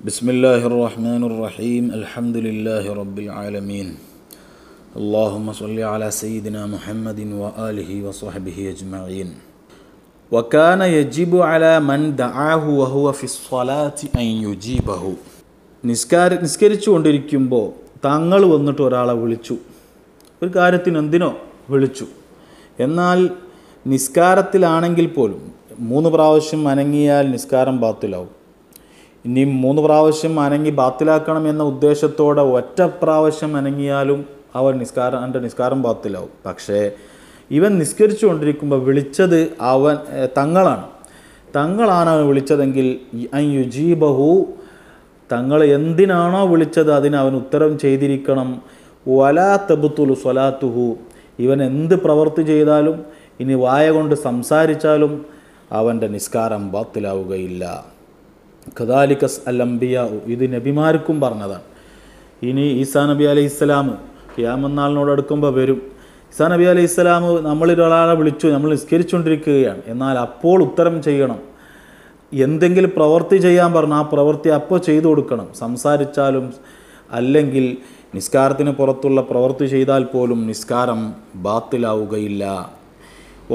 ബിസ്മില്ലാഹിർ റഹ്മാനിർ റഹീം അൽഹംദുലില്ലാഹി റബ്ബിൽ ആലമീൻ അല്ലാഹുമ്മ സ്വല്ലി അലാ സയ്യിദിനാ മുഹമ്മദിൻ വ ആലിഹി വസ്വഹ്ബിഹി അജ്മഈൻ വകാന യജിബു അലാ മൻ ദഅാഹു വഹുവ ഫിസ്സലാത്തി അൻ യുജീബഹു. നിസ്കരിച്ചു കൊണ്ടിരിക്കുമ്പോൾ തങ്ങൾ വന്നിട്ട് ഒരാളെ വിളിച്ചു, ഒരു കാര്യത്തിന് എന്തിനോ വിളിച്ചു. എന്നാൽ നിസ്കാരത്തിലാണെങ്കിൽ പോലും 3 പ്രാവശ്യം അനങ്ങിയാൽ നിസ്കാരം ബാത്തിലാവും. ഇനി 3 പ്രാവശ്യം അനങ്ങി ബാത്തിലാക്കണം എന്ന ഉദ്ദേശത്തോടെ ഒറ്റ പ്രാവശ്യം അനങ്ങിയാലും എൻ്റെ നിസ്കാരം ബാത്തിലാവും. പക്ഷേ ഇവൻ നിസ്കരിച്ചു കൊണ്ടിരിക്കുമ്പോൾ വിളിച്ചത് തങ്ങളാണ് വിളിച്ചതെങ്കിൽ അൻ യുജീബഹു, തങ്ങൾ എന്തിനാണോ വിളിച്ചത് അതിന് അവൻ ഉത്തരം ചെയ്തിരിക്കണം. വലാ തബ്തുലു സ്വലാത്തുഹു, ഇവൻ എന്ത് പ്രവൃത്തി ചെയ്താലും ഇനി വായ കൊണ്ട് സംസാരിച്ചാലും അവൻ്റെ നിസ്കാരം ബാത്തിലാവുകയില്ല. ഖദാലികസ് അൽ അംബിയാ, ഇത് നബിമാർക്കും പറഞ്ഞതാണ്. ഇനി ഈസാ നബി അലൈഹി ഇസ്ലാം ഖിയാമത്ത് നാളിനോട് അടുക്കുമ്പോൾ വരും. ഈസാ നബി അലൈഹി ഇസ്ലാം നമ്മളൊരാളെ വിളിച്ചു, നമ്മൾ നിസ്കരിച്ചുകൊണ്ടിരിക്കുകയാണ്, എന്നാൽ അപ്പോൾ ഉത്തരം ചെയ്യണം. എന്തെങ്കിലും പ്രവൃത്തി ചെയ്യാൻ പറഞ്ഞാൽ ആ പ്രവൃത്തി അപ്പോൾ ചെയ്തു കൊടുക്കണം. സംസാരിച്ചാലും അല്ലെങ്കിൽ നിസ്കാരത്തിന് പുറത്തുള്ള പ്രവൃത്തി ചെയ്താൽ പോലും നിസ്കാരം ബാത്തിലാവുകയില്ല.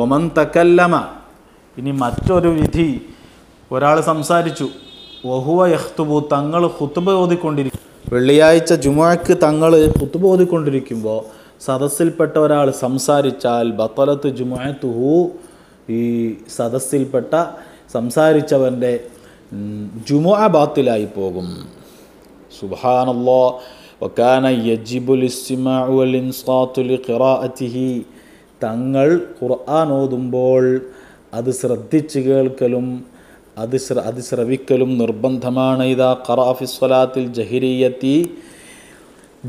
ഒമൻ തക്കല്ലമ, ഇനി മറ്റൊരു വിധി, ഒരാൾ സംസാരിച്ചു, വഹുവ യഖ്തുബു, തങ്ങൾ ഖുത്ബ ഓതിക്കൊണ്ടിരിക്കും. വെള്ളിയാഴ്ച ജുമുഅക്ക് തങ്ങൾ ഖുത്ബ ഓതിക്കൊണ്ടിരിക്കുമ്പോൾ സദസ്സിൽപ്പെട്ട ഒരാൾ സംസാരിച്ചാൽ ബത്തലത്ത് ജുമുഅത്തുഹു, ഈ സദസ്സിൽപ്പെട്ട സംസാരിച്ചവൻ്റെ ജുമുഅ ബാത്തിലായി പോകും. സുബ്ഹാനല്ലാഹ്. വകാന യജിബുൽ ഇസ്തിമാഉ വൽ ഇൻസാതു ലിഖിറാഅതിഹി, തങ്ങൾ ഖുർആൻ ഓതുമ്പോൾ അത് ശ്രദ്ധിച്ച് കേൾക്കലും അത് ശ്രവിക്കലും നിർബന്ധമാണ്. ഇദാ ഖറഅ ഫി സ്വലാത്തിൽ ജഹരിയത്തി,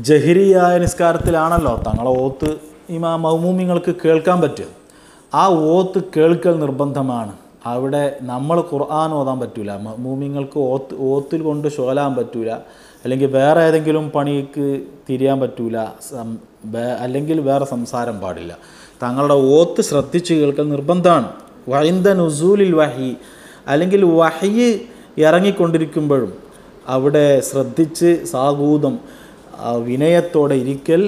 ജഹരിയായ നിസ്കാരത്തിലാണല്ലോ തങ്ങളെ ഓത്ത് മഅ്മൂമിങ്ങൾക്ക് കേൾക്കാൻ പറ്റും. ആ ഓത്ത് കേൾക്കൽ നിർബന്ധമാണ്. അവിടെ നമ്മൾ ഖുർആൻ ഓതാൻ പറ്റൂല, മഅ്മൂമിങ്ങൾക്ക് ഓത്തിൽ കൊണ്ട് ഷോലാൻ പറ്റൂല, അല്ലെങ്കിൽ വേറെ ഏതെങ്കിലും പണിക്ക് തിരിയാൻ പറ്റൂല, അല്ലെങ്കിൽ വേറെ സംസാരം പാടില്ല. തങ്ങളുടെ ഓത്ത് ശ്രദ്ധിച്ച് കേൾക്കൽ നിർബന്ധമാണ്. വഇൻദ നുസൂലിൽ വഹി, അല്ലെങ്കിൽ വഹി ഇറങ്ങിക്കൊണ്ടിരിക്കുമ്പോഴും അവിടെ ശ്രദ്ധിച്ച് സാഗൂതം വിനയത്തോടെ ഇരിക്കൽ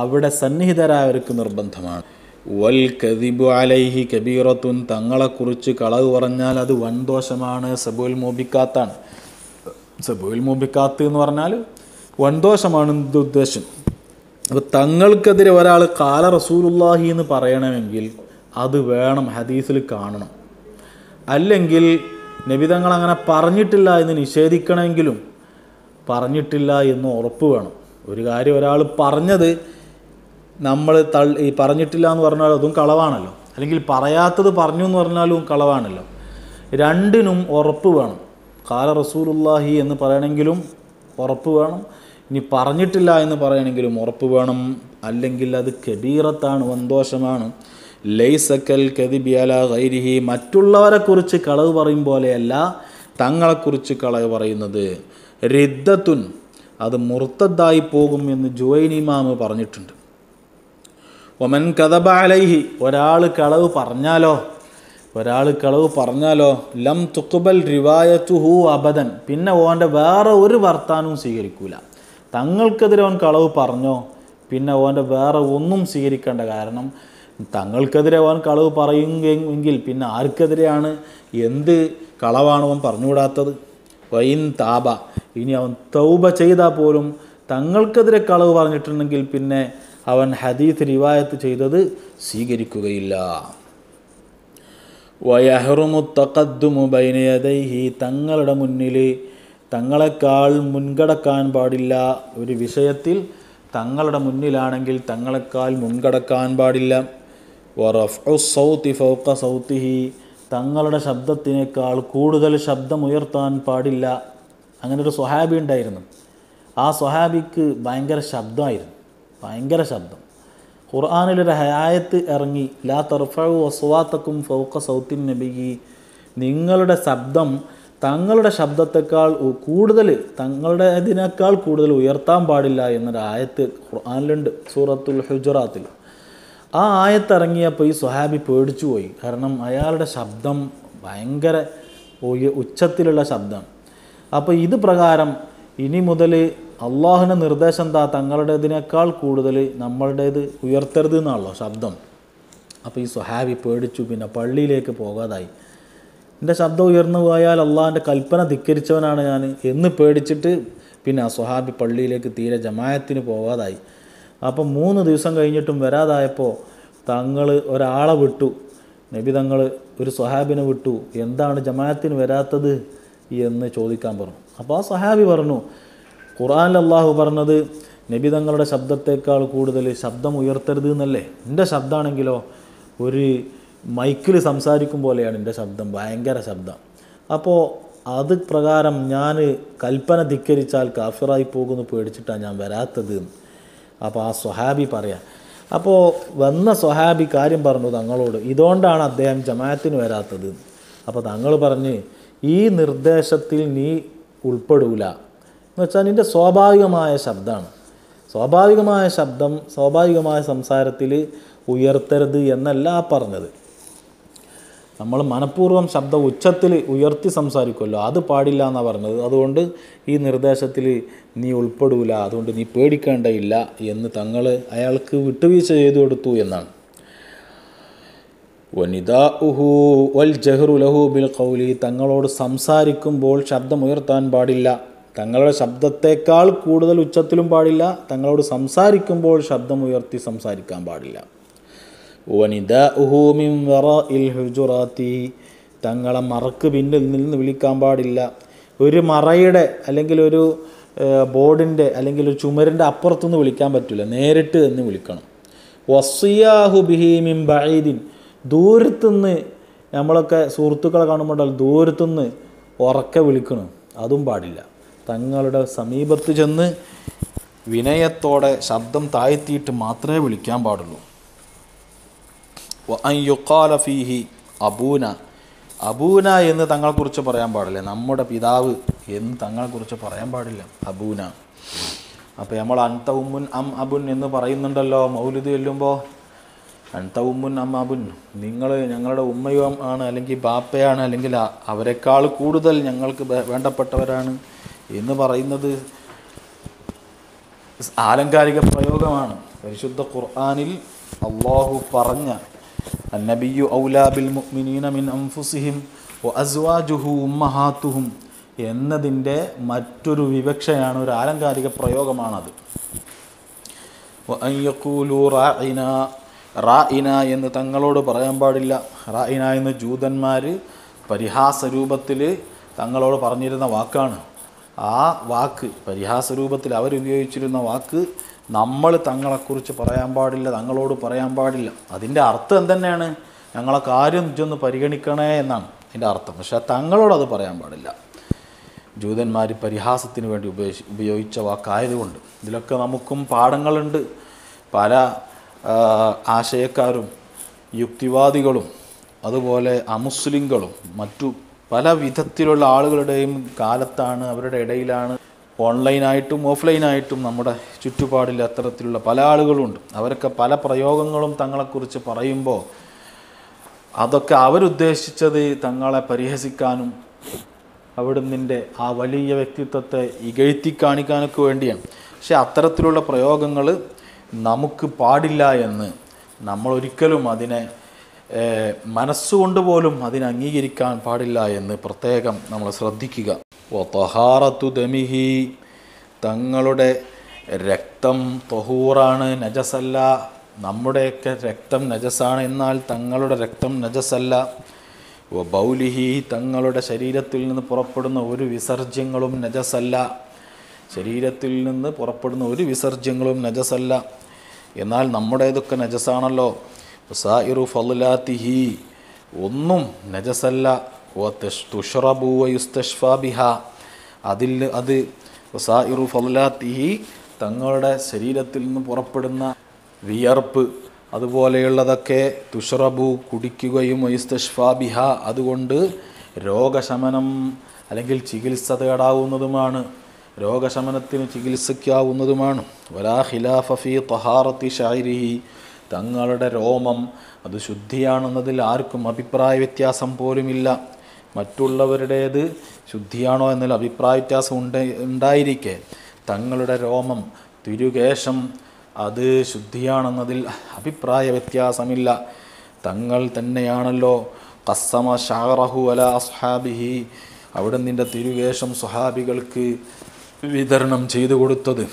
അവിടെ സന്നിഹിതരായവർക്ക് നിർബന്ധമാണ്. വൽ കദിബു അലൈഹി കബീറത്തുൻ, തങ്ങളെക്കുറിച്ച് കളവ് പറഞ്ഞാൽ അത് വൻദോഷമാണ്. സബുൽ മൂബിക്കാത്താണ്. സബുൽ മൂബിക്കാത്ത് എന്ന് പറഞ്ഞാൽ വൻദോഷമാണ് ഉദ്ദേശം. അപ്പോൾ തങ്ങൾക്കെതിരെ ഒരാൾ ഖാല റസൂലുള്ളാഹി എന്ന് പറയണമെങ്കിൽ അത് വേണം, ഹദീസിൽ കാണണം. അല്ലെങ്കിൽ നബി തങ്ങൾ അങ്ങനെ പറഞ്ഞിട്ടില്ല എന്ന് നിഷേധിക്കണമെങ്കിലും പറഞ്ഞിട്ടില്ല എന്ന് ഉറപ്പ് വേണം. ഒരു കാര്യം ഒരാൾ പറഞ്ഞത് നമ്മൾ പറഞ്ഞിട്ടില്ല എന്ന് പറഞ്ഞാൽ അതും കളവാണല്ലോ, അല്ലെങ്കിൽ പറയാത്തത് പറഞ്ഞു എന്ന് പറഞ്ഞാലും കളവാണല്ലോ. രണ്ടിനും ഉറപ്പ് വേണം. ഖാല റസൂലുള്ളാഹി എന്ന് പറയണമെങ്കിലും ഉറപ്പ് വേണം, ഇനി പറഞ്ഞിട്ടില്ല എന്ന് പറയണമെങ്കിലും ഉറപ്പ് വേണം. അല്ലെങ്കിൽ അത് കബീറത്താണ്, വൻദോഷമാണ്. ലൈസക്കൽ കദിബി അലാ ഗൈരിഹി, മറ്റുള്ളവരെക്കുറിച്ച് കളവ് പറയും പോലെയല്ല തങ്ങളെക്കുറിച്ച് കളവ് പറയുന്നത്. റിദ്ദത്തുൻ, അത് മുർത്തദ്ദായി പോകും എന്ന് ജുവൈനി ഇമാം പറഞ്ഞിട്ടുണ്ട്. ഒമൻ കദബ അലൈഹി, ഒരാൾ കളവ് പറഞ്ഞാലോ ലം തുഖ്ബൽ റിവായത്തുഹു അബദൻ, പിന്നെ ഓൻ്റെ വേറെ ഒരു വർത്താനവും സ്വീകരിക്കൂല. തങ്ങൾക്കെതിരെ ഓൻ കളവ് പറഞ്ഞോ, പിന്നെ ഓൻ്റെ വേറെ ഒന്നും സ്വീകരിക്കേണ്ട. കാരണം തങ്ങൾക്കെതിരെ അവൻ കളവ് പറയുമെങ്കിൽ പിന്നെ ആർക്കെതിരെയാണ്, എന്ത് കളവാണ് അവൻ പറഞ്ഞുകൂടാത്തത്? വൈൻ താബ, ഇനി അവൻ തൗബ ചെയ്താൽ പോലും തങ്ങൾക്കെതിരെ കളവ് പറഞ്ഞിട്ടുണ്ടെങ്കിൽ പിന്നെ അവൻ ഹദീസ് റിവായത്ത് ചെയ്തത് സ്വീകരിക്കുകയില്ല. വയഹ്റുമു തഖദ്ദുമു ബൈന യദൈഹി, തങ്ങളുടെ മുന്നിൽ തങ്ങളെക്കാൾ മുൻകടക്കാൻ പാടില്ല. ഒരു വിഷയത്തിൽ തങ്ങളുടെ മുന്നിലാണെങ്കിൽ തങ്ങളെക്കാൾ മുൻകടക്കാൻ പാടില്ല. വറഫ്ഉ സൗതി ഫൗക സൗതിഹി, തങ്ങളുടെ ശബ്ദത്തിനേക്കാൾ കൂടുതൽ ശബ്ദമുയർത്താൻ പാടില്ല. അങ്ങനെ ഒരു സ്വഹാബി ഉണ്ടായിരുന്നു. ആ സ്വഹാബിക്ക് ഭയങ്കര ശബ്ദം. ഖുർആനിലൊരു ആയത്ത് ഇറങ്ങി, ലാ തർഫഉ അസ്വാതക്കും ഫൗക സൗത്തിൻ നബിയ്യി, നിങ്ങളുടെ ശബ്ദം തങ്ങളുടെ ശബ്ദത്തെക്കാൾ ഇതിനേക്കാൾ കൂടുതൽ ഉയർത്താൻ പാടില്ല എന്നൊരു ആയത്ത് ഖുർആനിലുണ്ട്, സൂറത്തുൽ ഹുജറാത്തിൽ. ആ ആയത്തിറങ്ങിയപ്പോൾ ഈ സ്വഹാബി പേടിച്ചു പോയി. കാരണം അയാളുടെ ശബ്ദം ഭയങ്കര ഉച്ചത്തിലുള്ള ശബ്ദമാണ്. അപ്പോൾ ഇത് പ്രകാരം ഇനി മുതൽ അള്ളാഹുവിൻ്റെ നിർദ്ദേശം എന്താ, തങ്ങളുടേതിനേക്കാൾ കൂടുതൽ നമ്മളുടേത് ഉയർത്തരുത് എന്നാണല്ലോ ശബ്ദം. അപ്പോൾ ഈ സ്വഹാബി പേടിച്ചു, പിന്നെ പള്ളിയിലേക്ക് പോകാതായി. എൻ്റെ ശബ്ദം ഉയർന്നു പോയാൽ അള്ളാഹിൻ്റെ കൽപ്പന ധിക്കരിച്ചവനാണ് ഞാൻ എന്ന് പേടിച്ചിട്ട് പിന്നെ ആ സ്വഹാബി പള്ളിയിലേക്ക് തീരെ ജമാഅത്തിന് പോകാതായി. അപ്പം 3 ദിവസം കഴിഞ്ഞിട്ടും വരാതായപ്പോൾ തങ്ങൾ ഒരാളെ വിട്ടു, നബി തങ്ങൾ ഒരു സ്വഹാബിനെ വിട്ടു, എന്താണ് ജമാഅത്തിന് വരാത്തത് എന്ന് ചോദിക്കാൻ പറഞ്ഞു. അപ്പോൾ ആ സ്വഹാബി പറഞ്ഞു, ഖുർആനിൽ അള്ളാഹു പറഞ്ഞത് നബി തങ്ങളുടെ ശബ്ദത്തേക്കാൾ കൂടുതൽ ശബ്ദം ഉയർത്തരുത് എന്നല്ലേ. എൻ്റെ ശബ്ദമാണെങ്കിലോ ഒരു മൈക്കിൽ സംസാരിക്കും പോലെയാണ് എൻ്റെ ശബ്ദം, ഭയങ്കര ശബ്ദം. അപ്പോൾ അത് പ്രകാരം ഞാൻ കൽപ്പന ധിക്കരിച്ചാൽ കാഫിറായി പോകുമെന്ന് പേടിച്ചിട്ടാണ് ഞാൻ വരാത്തത്. അപ്പോൾ ആ സ്വഹാബി പറയാം. അപ്പോൾ വന്ന സ്വഹാബി കാര്യം പറഞ്ഞു തങ്ങളോട്, ഇതുകൊണ്ടാണ് അദ്ദേഹം ജമാഅത്തിന് വരാത്തത്. അപ്പോൾ തങ്ങൾ പറഞ്ഞ്, ഈ നിർദ്ദേശത്തിൽ നീ ഉൾപ്പെടൂല എന്ന് വെച്ചാൽ നിൻ്റെ സ്വാഭാവികമായ ശബ്ദമാണ്, സ്വാഭാവികമായ ശബ്ദം സ്വാഭാവികമായ സംസാരത്തിൽ ഉയർത്തരുത് എന്നല്ല പറഞ്ഞത്. നമ്മൾ മനഃപൂർവ്വം ശബ്ദം ഉച്ചത്തിൽ ഉയർത്തി സംസാരിക്കുമല്ലോ, അത് പാടില്ല എന്നാണ് പറഞ്ഞത്. അതുകൊണ്ട് ഈ നിർദ്ദേശത്തിൽ നീ ഉൾപ്പെടൂല, അതുകൊണ്ട് നീ പേടിക്കേണ്ടയില്ല എന്ന് തങ്ങൾ അയാൾക്ക് വിട്ടുവീഴ്ച ചെയ്തു കൊടുത്തു എന്നാണ്. വനിദാഉഹു വൽ ജഹ്റു ലഹു ബിൽ ഖൗലി, തങ്ങളോട് സംസാരിക്കുമ്പോൾ ശബ്ദം ഉയർത്താൻ പാടില്ല, തങ്ങളുടെ ശബ്ദത്തേക്കാൾ കൂടുതൽ ഉച്ചത്തിലും പാടില്ല, തങ്ങളോട് സംസാരിക്കുമ്പോൾ ശബ്ദം ഉയർത്തി സംസാരിക്കാൻ പാടില്ല. വനിദാഉഹു മിൻ വറാഇൽ ഹുജുറാത്തി, തങ്ങളെ മറക്ക് പിന്നിൽ നിന്ന് വിളിക്കാൻ പാടില്ല. ഒരു മറയുടെ അല്ലെങ്കിൽ ഒരു ബോർഡിൻ്റെ അല്ലെങ്കിൽ ഒരു ചുമരിൻ്റെ അപ്പുറത്തുനിന്ന് വിളിക്കാൻ പറ്റില്ല, നേരിട്ട് എന്ന് വിളിക്കണം. വസിയാഹു ബിഹി മിൻ ബഈദിൻ, ദൂരത്തുനിന്ന് നമ്മളൊക്കെ സുഹൃത്തുക്കളെ കാണുമ്പോൾ ദൂരത്തുനിന്ന് ഉറക്കെ വിളിക്കണം, അതും പാടില്ല. തങ്ങളുടെ സമീപത്ത് ചെന്ന് വിനയത്തോടെ ശബ്ദം താഴ്ത്തിയിട്ട് മാത്രമേ വിളിക്കാൻ പാടുള്ളൂ. വഅൻ യുഖാല ഫീഹി അബൂന, അബൂന എന്ന് തങ്ങളെക്കുറിച്ച് പറയാൻ പാടില്ല, നമ്മുടെ പിതാവ് എന്ന് തങ്ങളെക്കുറിച്ച് പറയാൻ പാടില്ല, അബൂന. അപ്പോൾ നമ്മൾ അൻത ഉമ്മുൻ അം അബുൻ എന്ന് പറയുന്നുണ്ടല്ലോ മൗലിദ് ചൊല്ലുമ്പോൾ, അൻത ഉമ്മുൻ അം അബുൻ, നിങ്ങൾ ഞങ്ങളുടെ ഉമ്മയും ആണ് അല്ലെങ്കിൽ ബാപ്പയാണ് അല്ലെങ്കിൽ അവരെക്കാൾ കൂടുതൽ ഞങ്ങൾക്ക് വേണ്ടപ്പെട്ടവരാണ് എന്ന് പറയുന്നത് ആലങ്കാരിക പ്രയോഗമാണ്. പരിശുദ്ധ ഖുർആനിൽ അള്ളാഹു പറഞ്ഞ അന്നബിയു ഔലാ ബിൽ മുഅ്മിനീന മിൻ അൻഫുസിഹിം വഅസ്വാജുഹു ഉമ്മഹാത്തുഹും എന്നതിൻ്റെ മറ്റൊരു വിവക്ഷയാണ്, ഒരു ആലങ്കാരിക പ്രയോഗമാണത്. വഅൻ യഖൂലു റാഇന, റാഇന എന്ന് തങ്ങളോട് പറയാൻ പാടില്ല. റാഇന എന്ന് ജൂതന്മാർ പരിഹാസ രൂപത്തിൽ തങ്ങളോട് പറഞ്ഞിരുന്ന വാക്കാണ്. ആ വാക്ക് പരിഹാസ രൂപത്തിൽ അവരുപയോഗിച്ചിരുന്ന വാക്ക് നമ്മൾ തങ്ങളെക്കുറിച്ച് പറയാൻ പാടില്ല, തങ്ങളോട് പറയാൻ പാടില്ല. അതിൻ്റെ അർത്ഥം എന്തെന്നെയാണ്, ഞങ്ങളെ കാര്യം ഇതൊന്ന് പരിഗണിക്കണേ എന്നാണ് അതിൻ്റെ അർത്ഥം. പക്ഷേ തങ്ങളോട് അത് പറയാൻ പാടില്ല. ജൂതന്മാർ പരിഹാസത്തിന് വേണ്ടി ഉപയോഗിച്ച വാക്കായതുകൊണ്ട് ഇതിലൊക്കെ നമുക്കും പാഠങ്ങളുണ്ട്. പല ആശയക്കാരും യുക്തിവാദികളും അതുപോലെ അമുസ്ലിങ്ങളും മറ്റു പല വിധത്തിലുള്ള ആളുകളുടെയും കാലത്താണ്, അവരുടെ ഇടയിലാണ് ഓൺലൈനായിട്ടും ഓഫ്ലൈനായിട്ടും നമ്മുടെ ചുറ്റുപാടിൽ അത്തരത്തിലുള്ള പല ആളുകളുണ്ട്. അവരൊക്കെ പല പ്രയോഗങ്ങളും തങ്ങളെക്കുറിച്ച് പറയുമ്പോൾ അതൊക്കെ അവരുദ്ദേശിച്ചത് തങ്ങളെ പരിഹസിക്കാനും അവിടുന്നിൻ്റെ ആ വലിയ വ്യക്തിത്വത്തെ ഇകഴ്ത്തി കാണിക്കാനൊക്കെ വേണ്ടിയാണ്. പക്ഷെ അത്തരത്തിലുള്ള പ്രയോഗങ്ങൾ നമുക്ക് പാടില്ല എന്ന് നമ്മൾ ഒരിക്കലും അതിനെ മനസ്സുകൊണ്ട് പോലും അതിനെ അംഗീകരിക്കാൻ പാടില്ല എന്ന് പ്രത്യേകം നമ്മൾ ശ്രദ്ധിക്കുക. വതഹാറത്തു ദമിഹി, തങ്ങളുടെ രക്തം തൊഹൂറാണ്, നജസല്ല. നമ്മുടെയൊക്കെ രക്തം നജസാണ്, എന്നാൽ തങ്ങളുടെ രക്തം നജസല്ല. വബൗലിഹി, തങ്ങളുടെ ശരീരത്തിൽ നിന്ന് പുറപ്പെടുന്ന ഒരു വിസർജ്യങ്ങളും നജസല്ല, ശരീരത്തിൽ നിന്ന് പുറപ്പെടുന്ന ഒരു വിസർജ്യങ്ങളും നജസല്ല. എന്നാൽ നമ്മുടേതൊക്കെ നജസാണല്ലോ. വസായിറു ഫളലാത്തിഹി, ഒന്നും നജസല്ല. തുഷ്റബു വയുസ്തഷ്ഫാ ബിഹ, അത് വസായിറു ഫളലാത്തിഹി, തങ്ങളുടെ ശരീരത്തിൽ നിന്ന് പുറപ്പെടുന്ന വിയർപ്പ് അതുപോലെയുള്ളതൊക്കെ തുഷ്റബു കുടിക്കുകയും വയുസ്തഷ്ഫാ ബിഹ, അതുകൊണ്ട് രോഗശമനം അല്ലെങ്കിൽ ചികിത്സ തേടാവുന്നതുമാണ്, രോഗശമനത്തിന് ചികിത്സിക്കാവുന്നതുമാണ്. വലാ ഖിലാഫ ഫീ തഹാറത്തി ശഅരിഹി, തങ്ങളുടെ രോമം അത് ശുദ്ധിയാണെന്നതിൽ ആർക്കും അഭിപ്രായ വ്യത്യാസം പോലുമില്ല. മറ്റുള്ളവരുടേത് ശുദ്ധിയാണോ എന്നുള്ള അഭിപ്രായ വ്യത്യാസം ഉണ്ടായിരിക്കെ തങ്ങളുടെ രോമം, തിരുകേശം അത് ശുദ്ധിയാണെന്നതിൽ അഭിപ്രായ വ്യത്യാസമില്ല. തങ്ങൾ തന്നെയാണല്ലോ ഖസ്സമ ശഅറഹു അലാ അസ്ഹാബിഹി, അവിടെ നിൻ്റെ തിരുകേശം സ്വഹാബികൾക്ക് വിതരണം ചെയ്തു കൊടുത്തത്.